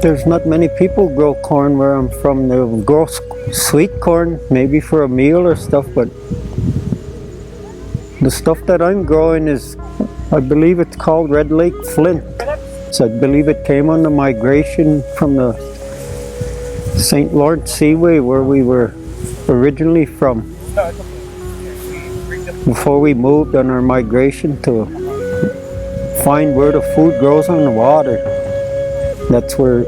There's not many people grow corn where I'm from. They'll grow sweet corn, maybe for a meal or stuff, but the stuff that I'm growing is, I believe it's called Red Lake Flint. So I believe it came on the migration from the St. Lawrence Seaway where we were originally from. Before we moved on our migration to find where the food grows on the water. That's where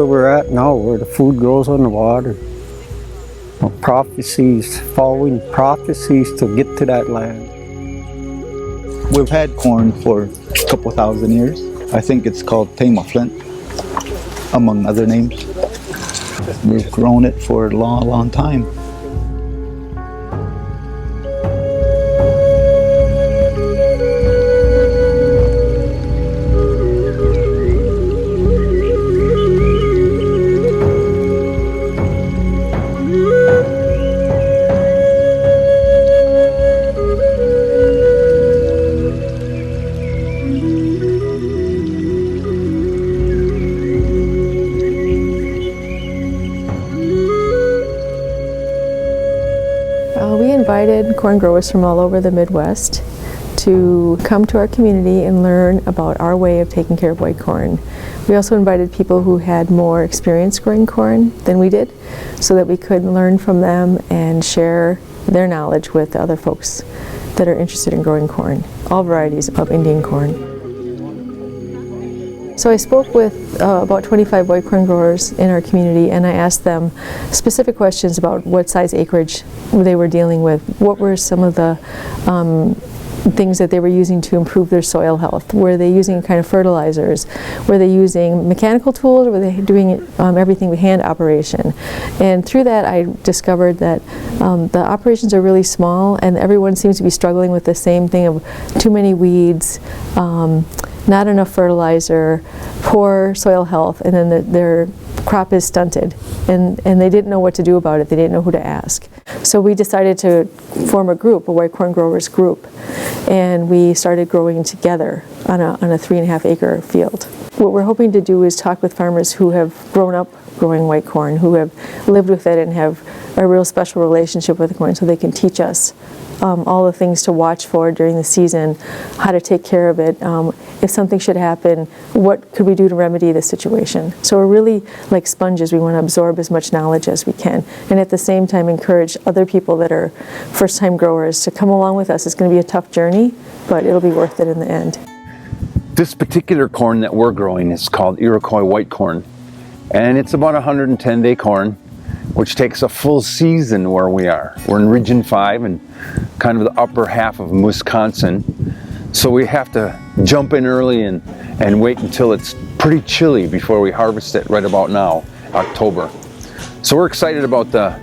we're at now, where the food grows on the water. Prophecies, following prophecies to get to that land. We've had corn for a couple thousand years. I think it's called Tama Flint, among other names. We've grown it for a long, long time. We invited corn growers from all over the Midwest to come to our community and learn about our way of taking care of white corn. We also invited people who had more experience growing corn than we did, so that we could learn from them and share their knowledge with other folks that are interested in growing corn, all varieties of Indian corn. So I spoke with about 25 white corn growers in our community, and I asked them specific questions about what size acreage they were dealing with, what were some of the things that they were using to improve their soil health. Were they using kind of fertilizers? Were they using mechanical tools, or were they doing everything with hand operation? And through that I discovered that the operations are really small, and everyone seems to be struggling with the same thing of too many weeds, not enough fertilizer, poor soil health, and then their crop is stunted, and they didn't know what to do about it. They didn't know who to ask. So we decided to form a group, a white corn growers group, and we started growing together on a 3.5 acre field. What we're hoping to do is talk with farmers who have grown up growing white corn, who have lived with it and have a real special relationship with the corn, so they can teach us all the things to watch for during the season, how to take care of it. If something should happen, what could we do to remedy the situation? So we're really like sponges. We want to absorb as much knowledge as we can, and at the same time encourage other people that are first-time growers to come along with us. It's going to be a tough journey, but it'll be worth it in the end. This particular corn that we're growing is called Iroquois white corn, and it's about 110-day corn, which takes a full season where we are. We're in Region 5 and kind of the upper half of Wisconsin. So we have to jump in early and wait until it's pretty chilly before we harvest it right about now, October. So we're excited about the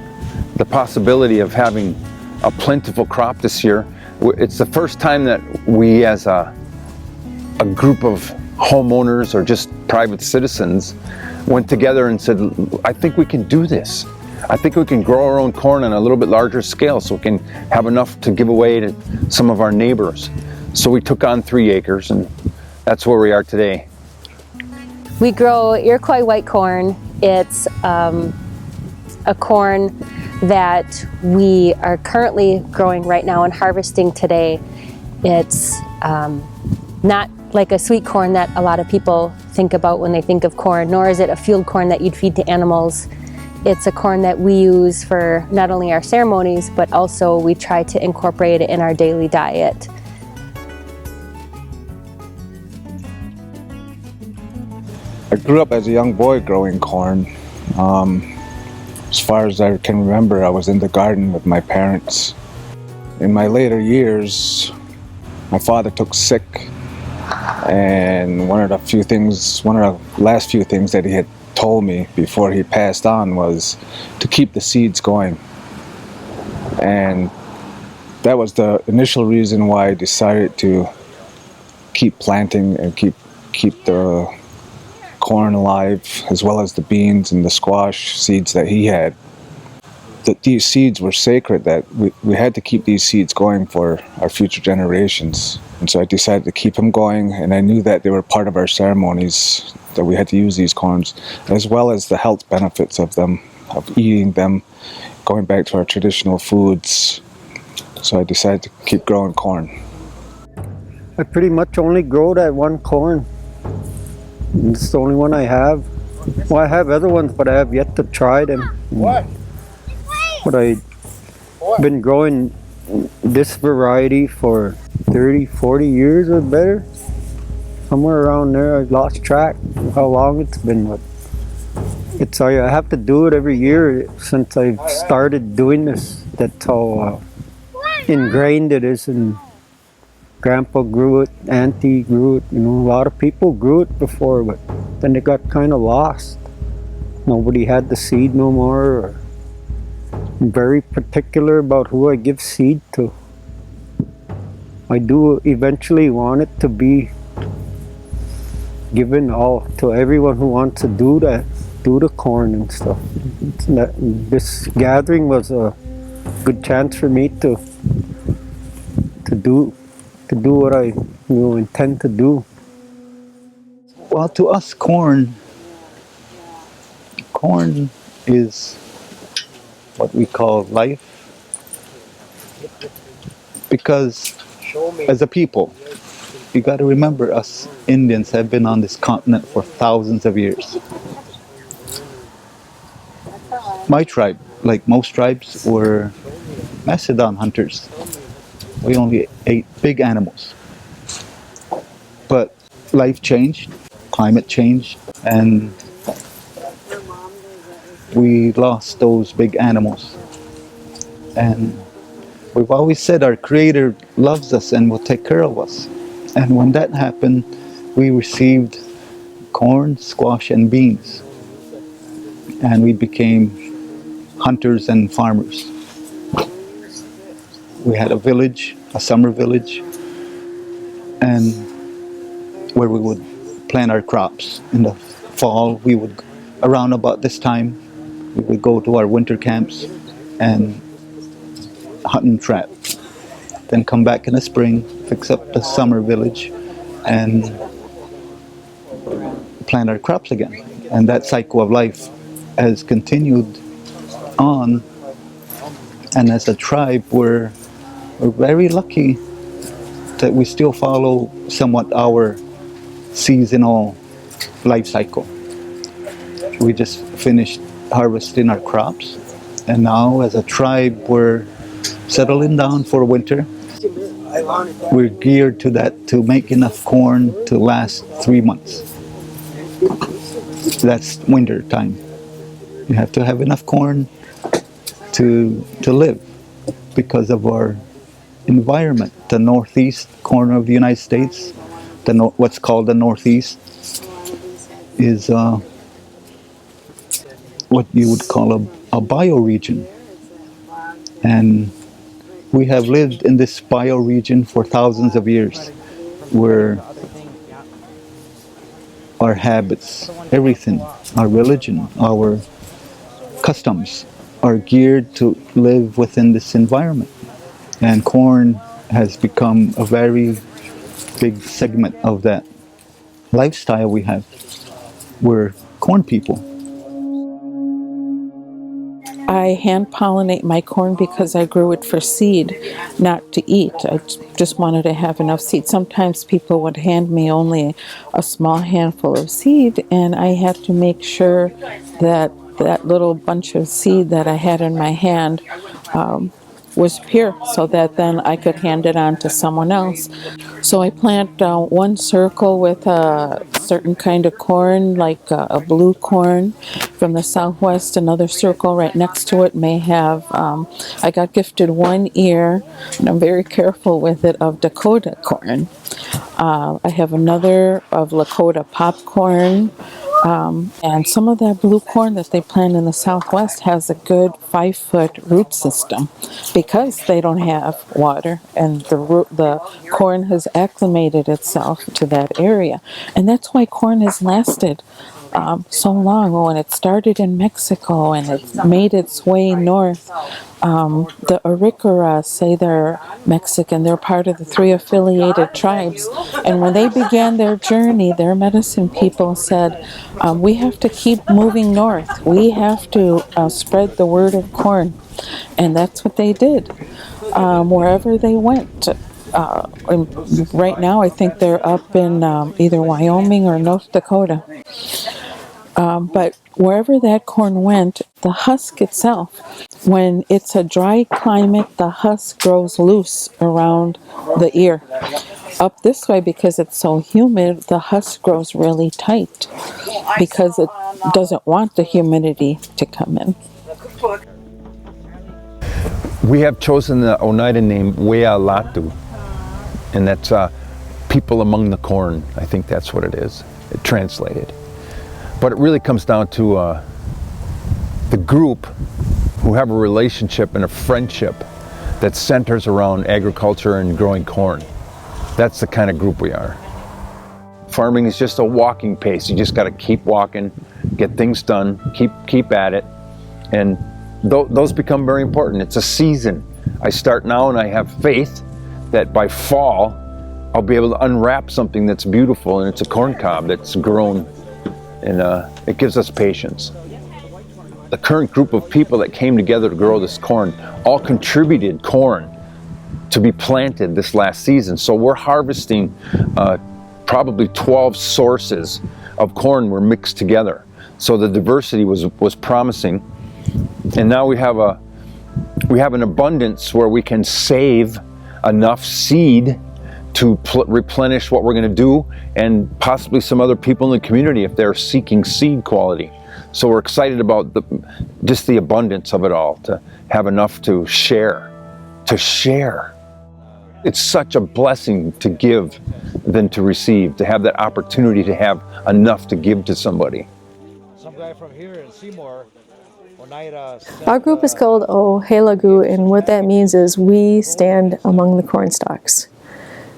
possibility of having a plentiful crop this year. It's the first time that we as a group of homeowners or just private citizens went together and said, I think we can do this. I think we can grow our own corn on a little bit larger scale so we can have enough to give away to some of our neighbors. So we took on 3 acres, and that's where we are today. We grow Iroquois white corn. It's a corn that we are currently growing right now and harvesting today. It's not like a sweet corn that a lot of people think about when they think of corn, nor is it a field corn that you'd feed to animals. It's a corn that we use for not only our ceremonies, but also we try to incorporate it in our daily diet. I grew up as a young boy growing corn. As far as I can remember, I was in the garden with my parents. In my later years, my father took sick, and one of the last few things that he had told me before he passed on was to keep the seeds going. And that was the initial reason why I decided to keep planting and keep the corn alive, as well as the beans and the squash seeds that he had. That these seeds were sacred, that we had to keep these seeds going for our future generations. And so I decided to keep them going, and I knew that they were part of our ceremonies that we had to use these corns, as well as the health benefits of them, of eating them, going back to our traditional foods. So I decided to keep growing corn. I pretty much only grow that one corn. It's the only one I have. Well, I have other ones, but I have yet to try them. What? But I've been growing this variety for 30, 40 years or better. Somewhere around there. I've lost track of how long it's been. But I have to do it every year since I've started doing this. That's how ingrained it is. And Grandpa grew it, Auntie grew it. You know, a lot of people grew it before, but then it got kind of lost. Nobody had the seed no more. Or I'm very particular about who I give seed to. I do eventually want it to be given all to everyone who wants to do that, do the corn and stuff. This gathering was a good chance for me to do what I intend to do. Well, to us, corn is what we call life, because as a people, you got to remember, us Indians have been on this continent for thousands of years. My tribe, like most tribes, were Macedon hunters. We only ate big animals. But life changed, climate changed, and we lost those big animals. And we've always said our Creator loves us and will take care of us. And when that happened, we received corn, squash, and beans. And we became hunters and farmers. We had a village, a summer village, and where we would plant our crops. In the fall, we would, around about this time, we would go to our winter camps and hunt and trap. Then come back in the spring, fix up the summer village, and plant our crops again. And that cycle of life has continued on. And as a tribe, we're very lucky that we still follow somewhat our seasonal life cycle. We just finished harvesting our crops, and now as a tribe we're settling down for winter. We're geared to that, to make enough corn to last 3 months. That's winter time. You have to have enough corn to live because of our environment. The northeast corner of the United States, what's called the Northeast, is what you would call a bioregion. And we have lived in this bioregion for thousands of years, where our habits, everything, our religion, our customs are geared to live within this environment. And corn has become a very big segment of that lifestyle we have. We're corn people. I hand pollinate my corn because I grew it for seed, not to eat. I just wanted to have enough seed. Sometimes people would hand me only a small handful of seed, and I had to make sure that that little bunch of seed that I had in my hand was pure, so that then I could hand it on to someone else. So I plant one circle with a certain kind of corn, like a blue corn from the southwest. Another circle right next to it may have, I got gifted one ear, and I'm very careful with it, of Dakota corn. I have another of Lakota popcorn. And some of that blue corn that they plant in the southwest has a good 5-foot root system because they don't have water, and the corn has acclimated itself to that area. And that's why corn has lasted so long. Oh, and it started in Mexico and it made its way north. The Arikara say they're Mexican. They're part of the 3 affiliated tribes. And when they began their journey, their medicine people said, we have to keep moving north. We have to spread the word of corn. And that's what they did. Wherever they went. And right now, I think they're up in either Wyoming or North Dakota. But wherever that corn went, the husk itself, when it's a dry climate, the husk grows loose around the ear. Up this way, because it's so humid, the husk grows really tight because it doesn't want the humidity to come in. We have chosen the Oneida name Wealatu, and that's people among the corn. I think that's what it is, translated. But it really comes down to the group who have a relationship and a friendship that centers around agriculture and growing corn. That's the kind of group we are. Farming is just a walking pace. You just got to keep walking, get things done, keep at it, and those become very important. It's a season. I start now and I have faith that by fall I'll be able to unwrap something that's beautiful, and it's a corn cob that's grown, and it gives us patience. The current group of people that came together to grow this corn all contributed corn to be planted this last season. So we're harvesting probably 12 sources of corn were mixed together. So the diversity was promising. And now we have an abundance where we can save enough seed to replenish what we're going to do, and possibly some other people in the community if they're seeking seed quality. So we're excited about just the abundance of it all, to have enough to share. It's such a blessing to give than to receive, to have that opportunity to have enough to give to somebody. Some guy from here in Seymour, Oneida. Our group is called Ohelagu, and what that means is we stand among the corn stalks.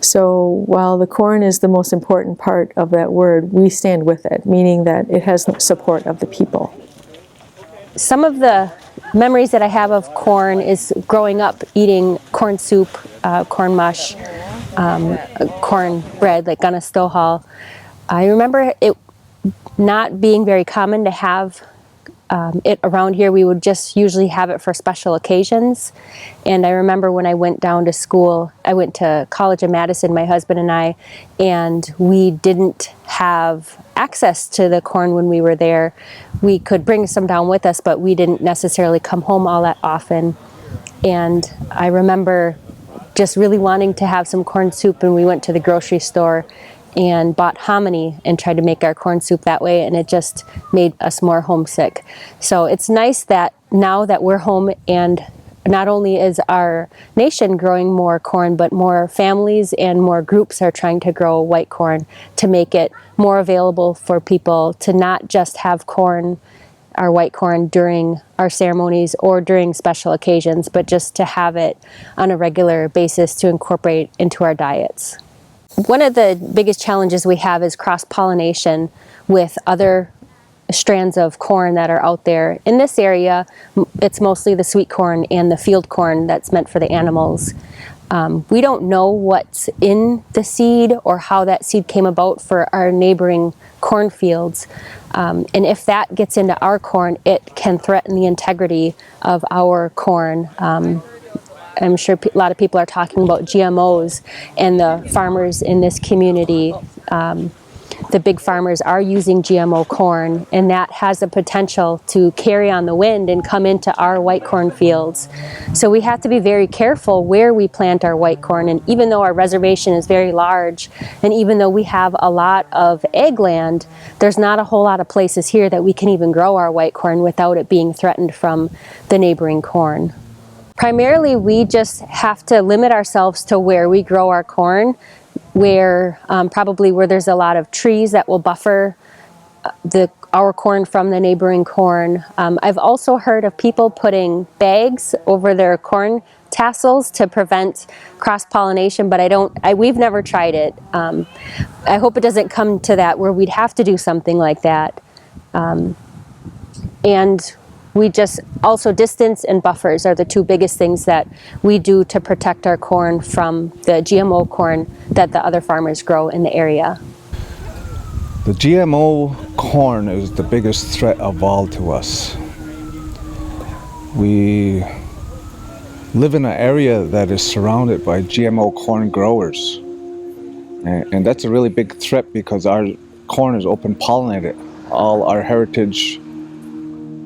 So while the corn is the most important part of that word, we stand with it, meaning that it has the support of the people. Some of the memories that I have of corn is growing up eating corn soup, corn mush, corn bread like ganastohal. I remember it not being very common to have it around here. We would just usually have it for special occasions. And I remember when I went down to school, I went to college in Madison, my husband and I, and we didn't have access to the corn when we were there. We could bring some down with us, but we didn't necessarily come home all that often. And I remember just really wanting to have some corn soup, and we went to the grocery store and bought hominy and tried to make our corn soup that way, and it just made us more homesick. So it's nice that now that we're home, and not only is our nation growing more corn, but more families and more groups are trying to grow white corn to make it more available for people to not just have corn, our white corn, during our ceremonies or during special occasions, but just to have it on a regular basis to incorporate into our diets. One of the biggest challenges we have is cross-pollination with other strands of corn that are out there. In this area, it's mostly the sweet corn and the field corn that's meant for the animals. We don't know what's in the seed or how that seed came about for our neighboring cornfields. And if that gets into our corn, it can threaten the integrity of our corn. I'm sure a lot of people are talking about GMOs, and the farmers in this community, the big farmers, are using GMO corn, and that has the potential to carry on the wind and come into our white corn fields. So we have to be very careful where we plant our white corn, and even though our reservation is very large, and even though we have a lot of ag land, there's not a whole lot of places here that we can even grow our white corn without it being threatened from the neighboring corn. Primarily, we just have to limit ourselves to where we grow our corn, where probably where there's a lot of trees that will buffer our corn from the neighboring corn. I've also heard of people putting bags over their corn tassels to prevent cross-pollination, but we've never tried it. I hope it doesn't come to that where we'd have to do something like that. And we just, also distance and buffers are the two biggest things that we do to protect our corn from the GMO corn that the other farmers grow in the area. The GMO corn is the biggest threat of all to us. We live in an area that is surrounded by GMO corn growers. And that's a really big threat because our corn is open pollinated. All our heritage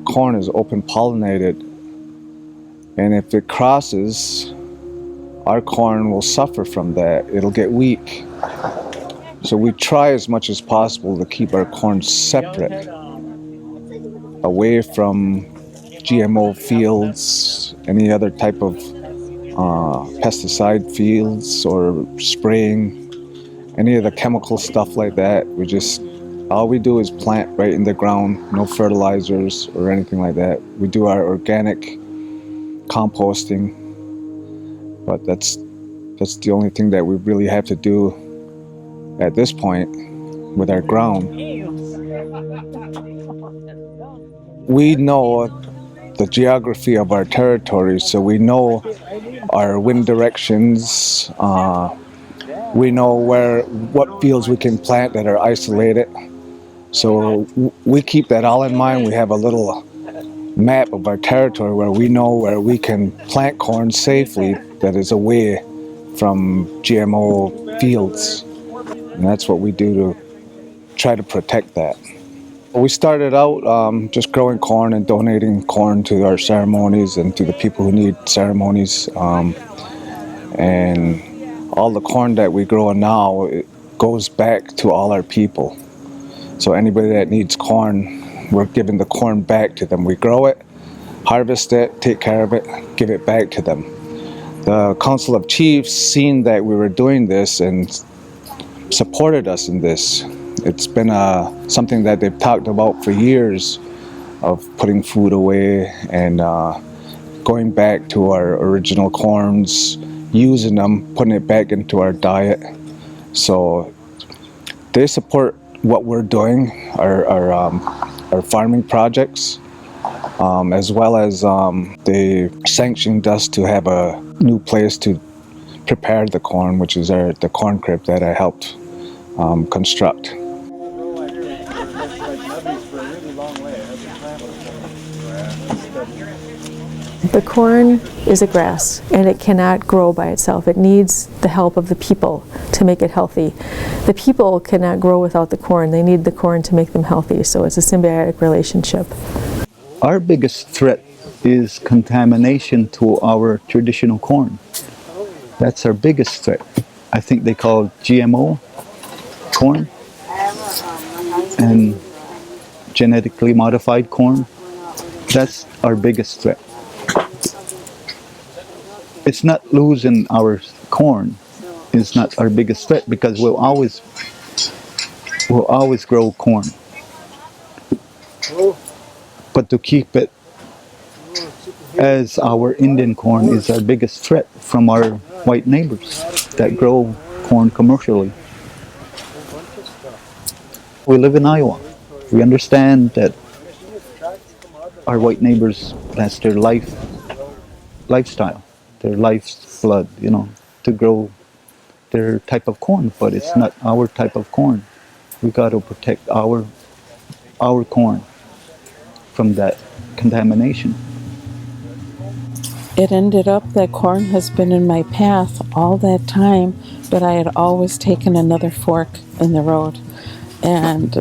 corn is open pollinated. And if it crosses, our corn will suffer from that. It'll get weak. So we try as much as possible to keep our corn separate, away from GMO fields, any other type of pesticide fields or spraying, any of the chemical stuff like that. All we do is plant right in the ground, no fertilizers or anything like that. We do our organic composting, but that's the only thing that we really have to do at this point with our ground. We know the geography of our territory, so we know our wind directions. We know what fields we can plant that are isolated. So we keep that all in mind. We have a little map of our territory where we know where we can plant corn safely that is away from GMO fields. And that's what we do to try to protect that. We started out just growing corn and donating corn to our ceremonies and to the people who need ceremonies. And all the corn that we grow now, it goes back to all our people. So anybody that needs corn, we're giving the corn back to them. We grow it, harvest it, take care of it, give it back to them. The Council of Chiefs seen that we were doing this and supported us in this. It's been something that they've talked about for years, of putting food away and going back to our original corns, using them, putting it back into our diet. So they support what we're doing, our farming projects, as well as they sanctioned us to have a new place to prepare the corn, which is the corn crib that I helped construct. The corn is a grass and it cannot grow by itself. It needs the help of the people to make it healthy. The people cannot grow without the corn. They need the corn to make them healthy, so it's a symbiotic relationship. Our biggest threat is contamination to our traditional corn. That's our biggest threat. I think they call it GMO corn and genetically modified corn. That's our biggest threat. It's not losing our corn. It's not our biggest threat because we'll always grow corn. But to keep it as our Indian corn is our biggest threat from our white neighbors that grow corn commercially. We live in Iowa. We understand that our white neighbors, that's their lifestyle, their lifeblood, to grow their type of corn, but it's not our type of corn. We got to protect our corn from that contamination. It ended up that corn has been in my path all that time, but I had always taken another fork in the road. And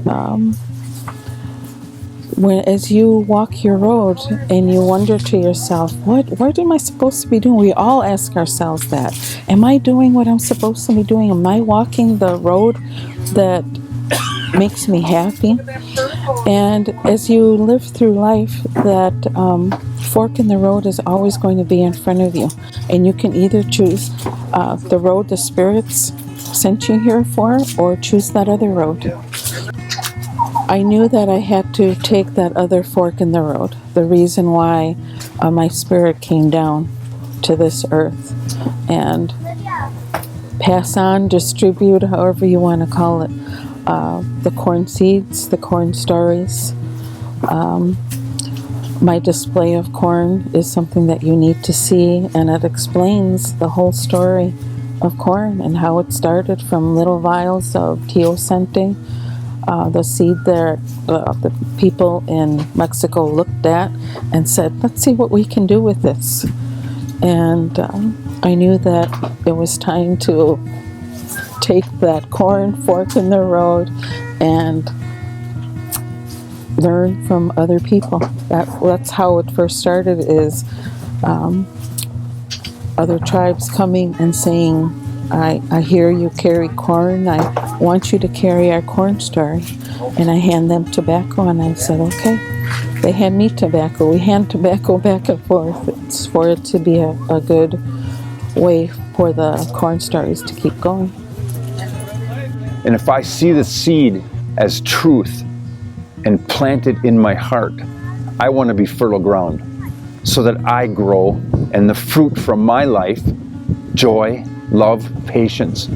as you walk your road and you wonder to yourself, what am I supposed to be doing? We all ask ourselves that. Am I doing what I'm supposed to be doing? Am I walking the road that makes me happy? And as you live through life, that fork in the road is always going to be in front of you. And you can either choose the road the spirits sent you here for, or choose that other road. I knew that I had to take that other fork in the road. The reason why my spirit came down to this earth and pass on, distribute, however you want to call it, the corn seeds, the corn stories, My display of corn is something that you need to see, and it explains the whole story of corn and how it started from little vials of teosinte, the seed that the people in Mexico looked at and said, let's see what we can do with this. And I knew that it was time to take that corn fork in the road and learn from other people. That's how it first started, is other tribes coming and saying, I hear you carry corn, I want you to carry our corn story. And I hand them tobacco, and I said, okay. They hand me tobacco. We hand tobacco back and forth. It's for it to be a good way for the corn stories to keep going. And if I see the seed as truth and plant it in my heart, I want to be fertile ground so that I grow, and the fruit from my life, joy, love, patience.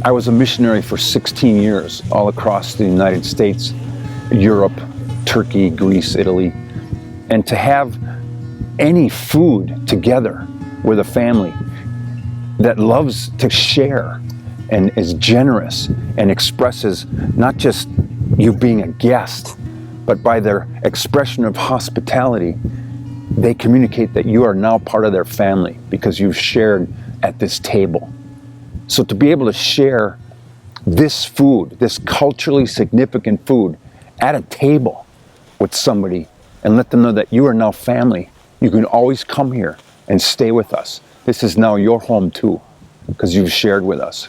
I was a missionary for 16 years all across the United States, Europe, Turkey, Greece, Italy. And to have any food together with a family that loves to share and is generous and expresses not just you being a guest, but by their expression of hospitality, they communicate that you are now part of their family because you've shared at this table. So to be able to share this food, this culturally significant food, at a table with somebody and let them know that you are now family, you can always come here and stay with us. This is now your home too, because you've shared with us.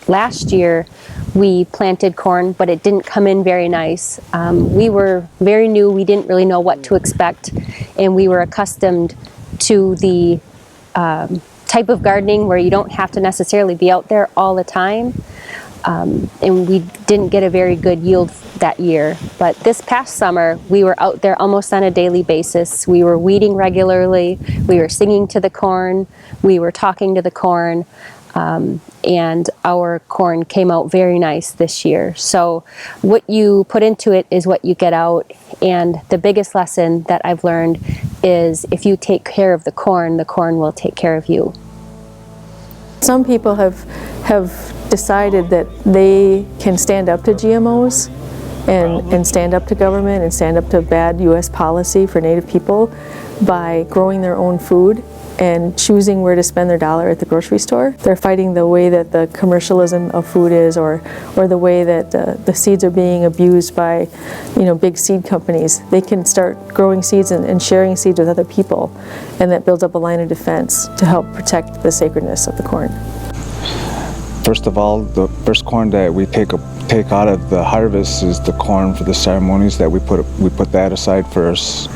Last year we planted corn, but it didn't come in very nice. We were very new, we didn't really know what to expect, and we were accustomed to the type of gardening where you don't have to necessarily be out there all the time. And we didn't get a very good yield that year. But this past summer, we were out there almost on a daily basis. We were weeding regularly, we were singing to the corn, we were talking to the corn, and our corn came out very nice this year. So what you put into it is what you get out, and the biggest lesson that I've learned is if you take care of the corn will take care of you. Some people have decided that they can stand up to GMOs and stand up to government and stand up to bad U.S. policy for Native people by growing their own food and choosing where to spend their dollar at the grocery store. They're fighting the way that the commercialism of food is, or the way that the seeds are being abused by, big seed companies. They can start growing seeds and sharing seeds with other people, and that builds up a line of defense to help protect the sacredness of the corn. First of all, the first corn that we take out of the harvest is the corn for the ceremonies that we put that aside first.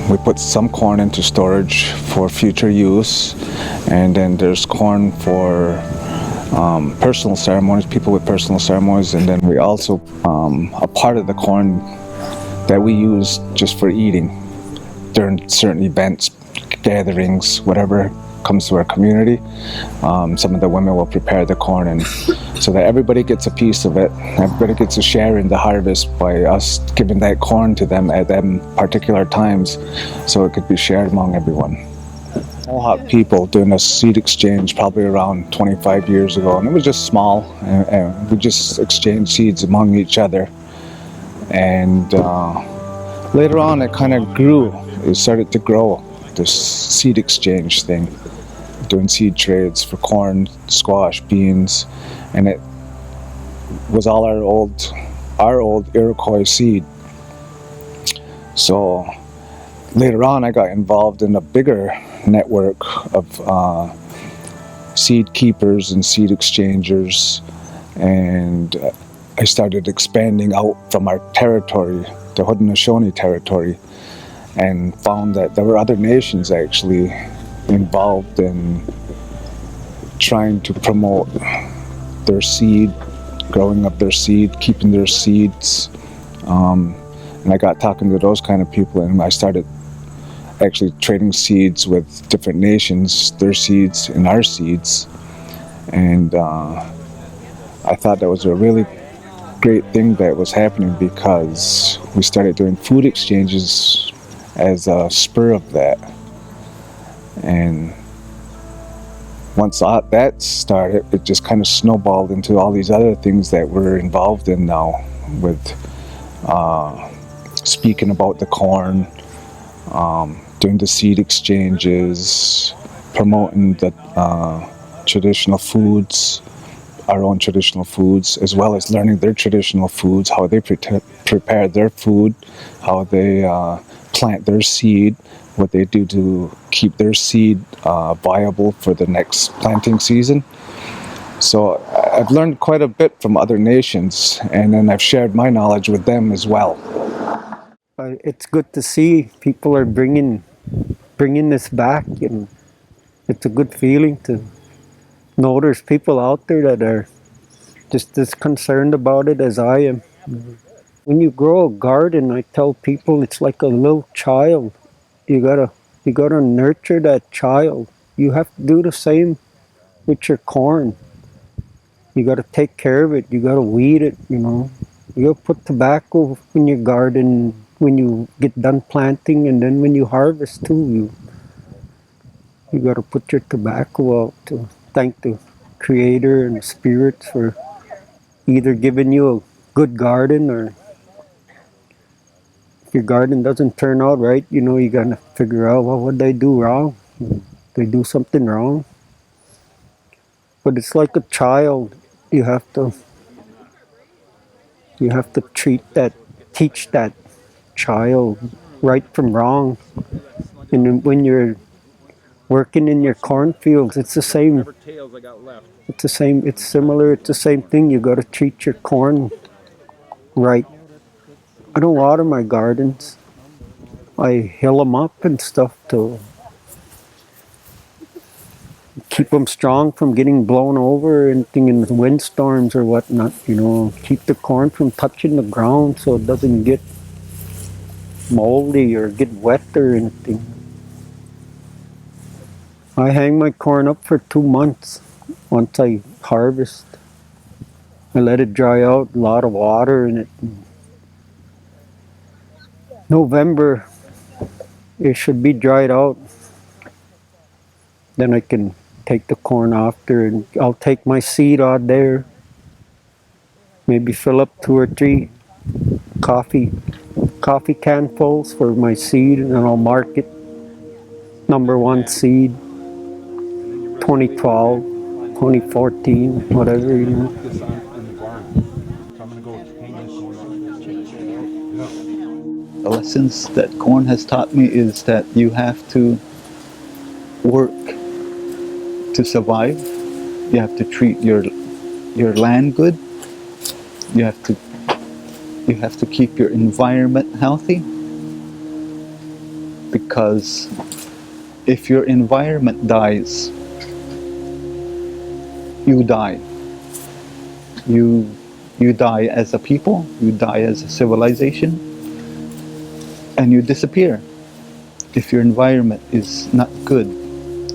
We put some corn into storage for future use, and then there's corn for personal ceremonies, people with personal ceremonies, and then we also, a part of the corn that we use just for eating during certain events, gatherings, whatever comes to our community. Some of the women will prepare the corn, and so that everybody gets a piece of it. Everybody gets a share in the harvest by us giving that corn to them at them particular times, so it could be shared among everyone. Mohawk people doing a seed exchange probably around 25 years ago, and it was just small, and we just exchanged seeds among each other. And later on it kind of grew. It started to grow, this seed exchange thing, doing seed trades for corn, squash, beans, and it was all our old Iroquois seed. So later on I got involved in a bigger network of seed keepers and seed exchangers, and I started expanding out from our territory, the Haudenosaunee territory, and found that there were other nations actually involved in trying to promote their seed, growing up their seed, keeping their seeds. And I got talking to those kind of people, and I started actually trading seeds with different nations, their seeds and our seeds. And I thought that was a really great thing that was happening because we started doing food exchanges as a spur of that. And once that started, it just kind of snowballed into all these other things that we're involved in now, with speaking about the corn, doing the seed exchanges, promoting the traditional foods, our own traditional foods, as well as learning their traditional foods, how they prepare their food, how they plant their seed, what they do to keep their seed viable for the next planting season. So I've learned quite a bit from other nations, and then I've shared my knowledge with them as well. It's good to see people are bringing this back, and it's a good feeling to know there's people out there that are just as concerned about it as I am. When you grow a garden, I tell people it's like a little child. You gotta nurture that child. You have to do the same with your corn. You gotta take care of it. You gotta weed it. You know, you gotta put tobacco in your garden when you get done planting, and then when you harvest too. You gotta put your tobacco out to thank the Creator and the spirits for either giving you a good garden, or if your garden doesn't turn out right, you know, you gotta figure out, well, what did I do wrong? Did I do something wrong? But it's like a child. You have to teach that child right from wrong. And then when you're working in your cornfields, it's the same. It's similar, it's the same thing. You gotta treat your corn right. I don't water my gardens. I hill them up and stuff to keep them strong from getting blown over or anything in the windstorms or whatnot, you know. Keep the corn from touching the ground so it doesn't get moldy or get wet or anything. I hang my corn up for 2 months once I harvest. I let it dry out, a lot of water in it. November, it should be dried out. Then I can take the corn off there, and I'll take my seed out there. Maybe fill up 2 or 3 coffee canfuls for my seed, and then I'll mark it #1 seed, 2012, 2014, whatever, you know. The lessons that corn has taught me is that you have to work to survive. You have to treat your land good. You have to keep your environment healthy, because if your environment dies, you die. You die as a people, you die as a civilization, and you disappear if your environment is not good.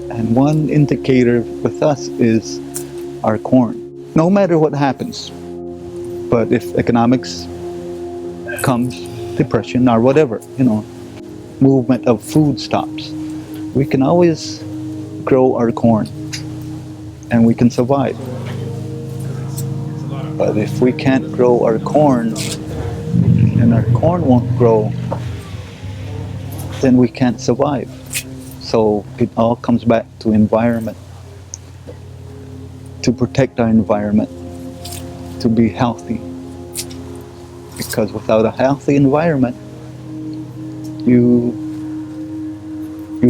And one indicator with us is our corn. No matter what happens, but if economics comes, depression or whatever, you know, movement of food stops, we can always grow our corn and we can survive. But if we can't grow our corn and our corn won't grow, then we can't survive. So it all comes back to environment, to protect our environment, to be healthy. Because without a healthy environment, you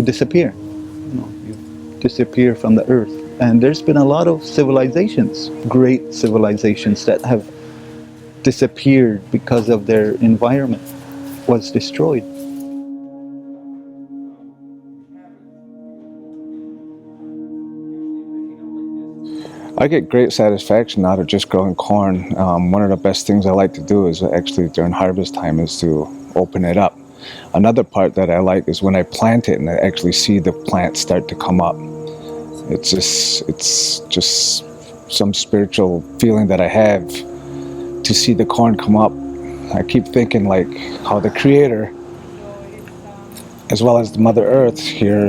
disappear. You know, you disappear from the earth. And there's been a lot of civilizations, great civilizations, that have disappeared because of their environment was destroyed. I get great satisfaction out of just growing corn. One of the best things I like to do is actually during harvest time is to open it up. Another part that I like is when I plant it and I actually see the plant start to come up. It's just some spiritual feeling that I have to see the corn come up, I keep thinking like how the Creator, as well as the Mother Earth here,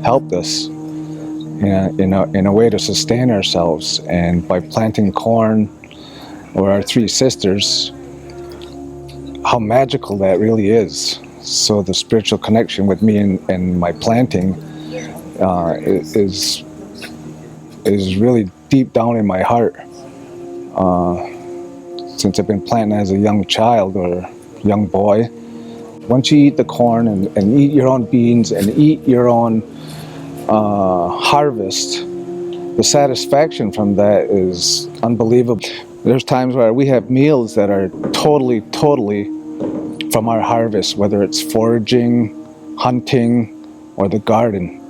helped us in a way to sustain ourselves. And by planting corn, or our three sisters, how magical that really is. So the spiritual connection with me and my planting is really deep down in my heart. Since I've been planting as a young child or young boy, once you eat the corn and eat your own beans and eat your own harvest, the satisfaction from that is unbelievable. There's times where we have meals that are totally from our harvest, whether it's foraging, hunting, or the garden.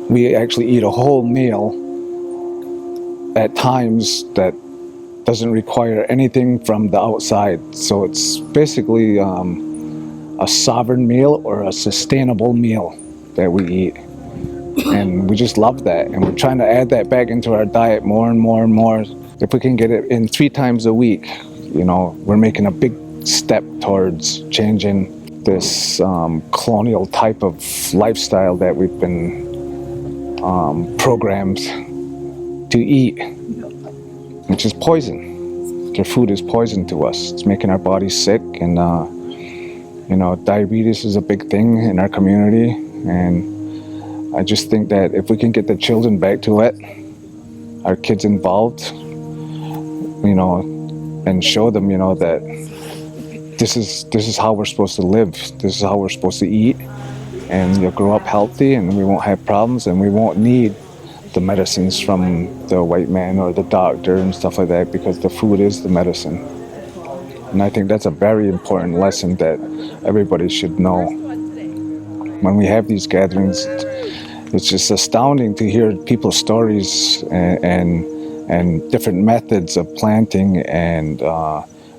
We actually eat a whole meal at times that doesn't require anything from the outside. So it's basically a sovereign meal or a sustainable meal that we eat. And we just love that. And we're trying to add that back into our diet more and more and more. If we can get it in 3 times a week, we're making a big step towards changing this colonial type of lifestyle that we've been programmed to eat, which is poison. Their food is poison to us. It's making our bodies sick, and diabetes is a big thing in our community. And I just think that if we can get the children back to it, our kids involved, and show them, that this is how we're supposed to live. This is how we're supposed to eat, and you'll grow up healthy, and we won't have problems, and we won't need the medicines from the white man or the doctor and stuff like that, because the food is the medicine. And I think that's a very important lesson that everybody should know. When we have these gatherings, it's just astounding to hear people's stories and different methods of planting and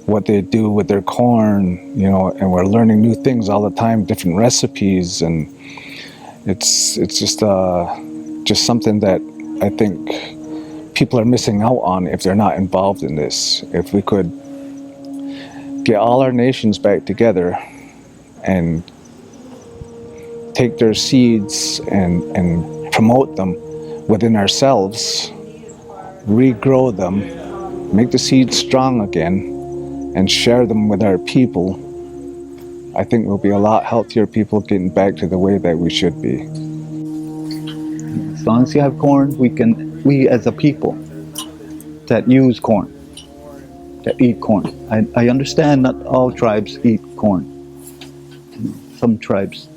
what they do with their corn, and we're learning new things all the time, different recipes, and it's just something that I think people are missing out on if they're not involved in this. If we could get all our nations back together and take their seeds and promote them within ourselves, regrow them, make the seeds strong again, and share them with our people, I think we'll be a lot healthier people getting back to the way that we should be. As long as you have corn, we as a people that use corn, that eat corn. I understand not all tribes eat corn. Some tribes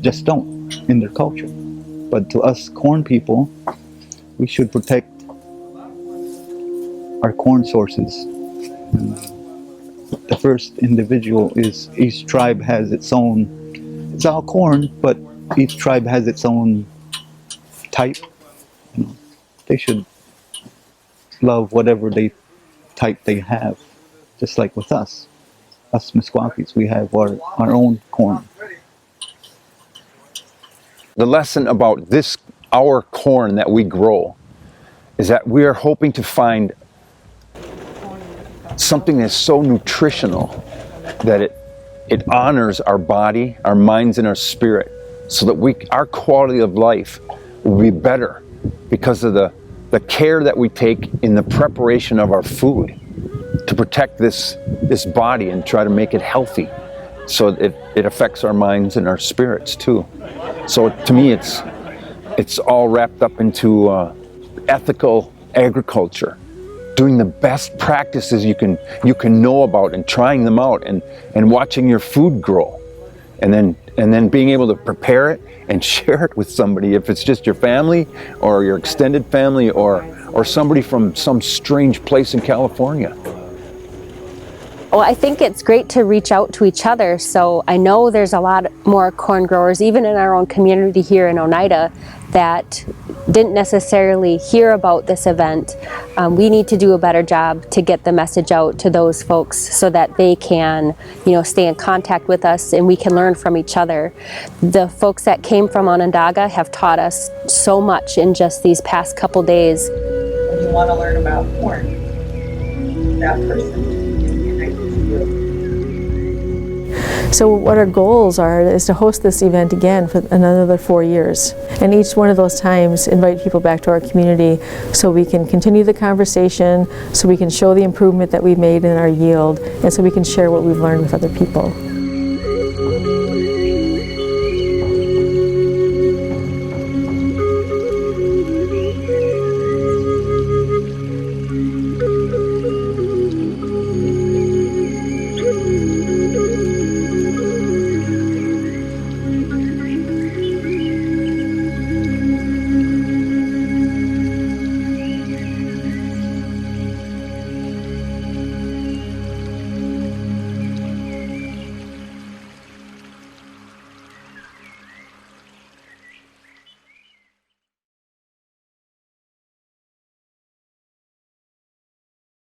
just don't in their culture. But to us corn people, we should protect our corn sources. The first individual is each tribe has its own, it's all corn, but each tribe has its own type. They should love whatever type they have, just like with us Meskwakis, we have our own corn. The lesson about our corn that we grow, is that we are hoping to find something that's so nutritional that it honors our body, our minds, and our spirit, so that our quality of life will be better because of the care that we take in the preparation of our food to protect this body and try to make it healthy, so it affects our minds and our spirits too. So to me, it's all wrapped up into ethical agriculture, doing the best practices you can know about and trying them out, and watching your food grow, and then being able to prepare it and share it with somebody, if it's just your family or your extended family or somebody from some strange place in California. Well, I think it's great to reach out to each other. So I know there's a lot more corn growers, even in our own community here in Oneida, that didn't necessarily hear about this event. We need to do a better job to get the message out to those folks so that they can, stay in contact with us and we can learn from each other. The folks that came from Onondaga have taught us so much in just these past couple days. You want to learn about corn. that person. And I can feel it. So what our goals are is to host this event again for another 4 years. And each one of those times invite people back to our community so we can continue the conversation, so we can show the improvement that we've made in our yield, and so we can share what we've learned with other people.